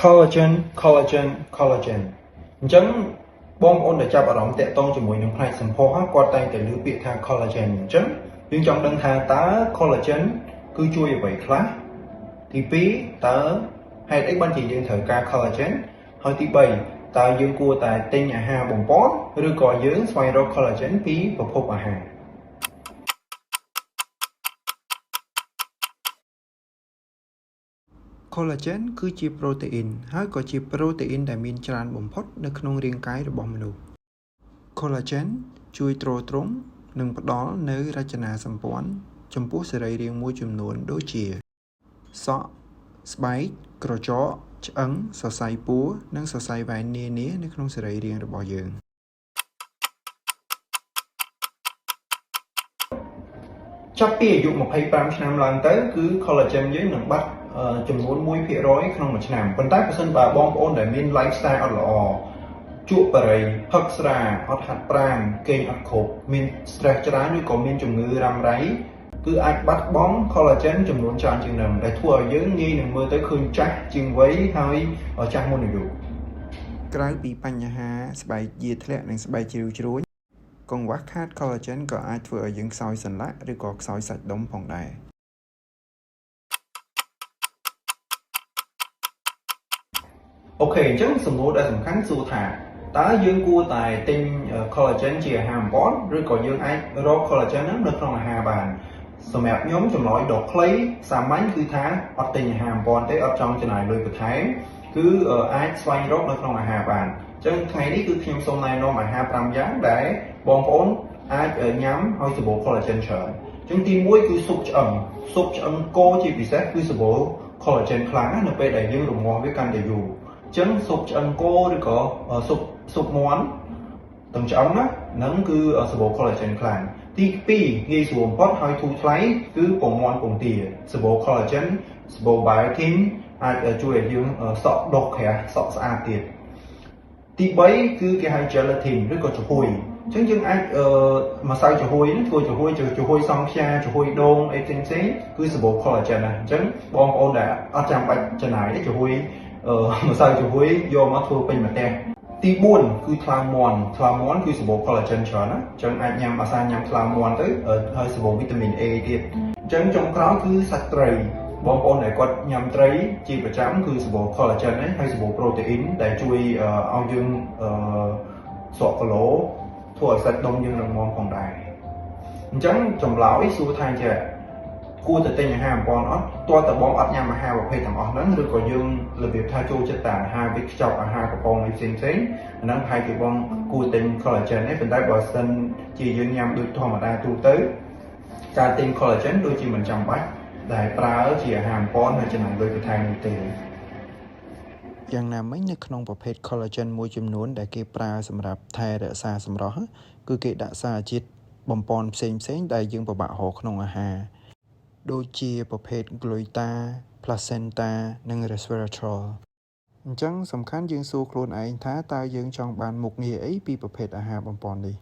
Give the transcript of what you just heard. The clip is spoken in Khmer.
collagen អញ្ចឹងបងប្អូនដែលចាប់អារម្មណ៍តាក់ទងជាមួយនឹងផ្នែកសម្ផស្សគាត់តែងតែលើពាក្យថា collagen អញ្ចឹងយើងចង់ដឹងថាតើ collagen គឺជួយអ្វីខ្លះទី2តើហេតុអីបានជាយើងត្រូវការ collagen ហើយទី3តើយើងគួរតែទិញអាហារបំពន់ឬក៏យើងស្វែងរក collagen ពីប្រភពអាហារCollagen គឺជាប្រូតេអ៊ីនហើយក៏ជាប្រូតេអ៊ីនដែលមានច្រើនបំផុតនៅក្នុងរាងកាយរបស់មនុស្ស Collagen ជួយទ្រទ្រង់និងផ្ដល់នូវរចនាសម្ព័ន្ធចំពោះសរីរាង្គមួយចំនួនដូចជាសក់ស្បែកក្រចកឆ្អឹងសរសៃពួរនិងសរសៃវ៉ែននានានៅក្នុងសរីរាង្គរបស់យើងចាប់ពីអាយុ25ឆ្នាំឡើងទៅគឺ collagen យើងនឹងបាត់ចំនួន 1% ក្នុងមួយឆ្នាំប៉ុន្តែបើសិនបើបងប្អូនដែលមាន lifestyle អត់ល្អជក់បារីផឹកស្រាអត់ហាត់ប្រាណគេងអត់គ្រប់មាន stress ច្រើនឬក៏មានជំងឺរ៉ាំរ៉ៃគឺអាចបាត់បង់ collagen ចំនួនច្រើនជាងនឹងដែលធ្វើឲ្យយើងងាយនឹងមើលទៅឃើញចាស់ជាងវ័យហើយចាស់មុនអាយុក្រៅពីបញ្ហាស្បែកយាធ្លាក់និងស្បែកជ្រីវជ្រួញកង្វះខាត collagen ក៏អាចធ្វើឲ្យយើងខ្សោយសន្លាក់ឬក៏ខ្សោយសាច់ដុំផងដែរអូខេអញ្ចឹងសំណួរដែលសំខាន់សួរថាតើយើងគួរតែទិញ collagen ជាអាហារបំពន់ឬក៏យើងអាចរក collagen ហ្នឹងនៅក្នុងអាហារបានសម្រាប់ខ្ញុំចម្លើយដ៏ខ្លីសាមញ្ញគឺថាអត់ទិញអាហារបំពន់ទេអត់ចង់ចំណាយលុយបន្ថែមគឺអាចស្វែងរកនៅក្នុងអាហារបានអញ្ចឹងថ្ងៃនេះគឺខ្ញុំសូមណែនាំអាហារ5យ៉ាងដែលបងប្អូនអាចញ៉ាំឲ្យសម្បូរ collagen ច្រើនអញ្ចឹងទី1គឺស៊ុបឆ្អឹងគោជាពិសេសគឺសម្បូរ collagen ខ្លាំងណាស់នៅពេលដែលយើងរំងាស់វាកាន់តែយូរអញ្ចឹងស៊ុបឆ្អឹងគោឬក៏ស៊ុបមាន់ទាំងឆ្អឹងណាហ្នឹងគឺសម្បូរ collagen ខ្លាំងទី2ងាយស្រួលបំផុតហើយធូរថ្លៃគឺពងមាន់ពងទាសម្បូរ collagen សម្បូរ biotin អាចជួយឲ្យយើងសក់ដុសក្រាស់សក់ស្អាតទៀតទី3គឺគេហៅ gelatin ឬក៏ចំហុយអញ្ចឹងយើងអាចម្សៅចំហុយនេះធ្វើចំហុយសង់ខ្យាចំហុយដូងអីផ្សេងគឺសម្បូរ collagen ណាអញ្ចឹងបងប្អូនដែលអត់ចាំបាច់ចំណាយទេចំហុយម្សៅចំហុយយកមកធ្វើពេញម្ទេសទី4គឺថ្លើមមាន់គឺសម្បូរ collagen ច្រើនណាអញ្ចឹងអាចញ៉ាំអាសាញ៉ាំថ្លើមមាន់ទៅហើយសម្បូរវីតាមីន A ទៀតអញ្ចឹងចុងក្រោយគឺសាច់ត្រីបងប្អូនដែលគាត់ញ៉ាំត្រីជាប្រចាំគឺសម្បូរ collagen ហើយសម្បូរ protein ដែលជួយឲ្យយើងស្រកគីឡូធ្វើឲ្យសាច់ដុំយើងរឹងមាំផងដែរអញ្ចឹងចម្លើយសួរថាជាគួរតែទិញអាហារបំពន់អត់ទាល់តែបងអត់ញ៉ាំអាហារប្រភេទទាំងអស់ហ្នឹងឬក៏យើងរបៀបថាចូលចិត្តតែអាហារវិតខ្ចប់អាហារកំប៉ុងផ្សេងហ្នឹងប្រហែលជាបងគួរទិញ collagen ទេប៉ុន្តែបើសិនជាយើងញ៉ាំដូចធម្មតាទូទៅការទិញ collagen ដូចជាមិនចាំបាច់ដែលប្រើជាអាហារបំពន់ហើយចំណាយលុយបន្ថែមនោះទេយ៉ាងណាមិញនៅក្នុងប្រភេទ collagen មួយចំនួនដែលគេប្រើសម្រាប់ថែរក្សាសម្រស់គឺគេដាក់សារជាតិបំពន់ផ្សេងដែលយើងពិបាករកក្នុងអាហារដូចជាប្រភេទ gluta, placenta និង resveratrol អញ្ចឹងសំខាន់យើងសួរខ្លួនឯងថាតើយើងចង់បានមុខងារអីពីប្រភេទអាហារបំពន់នេះ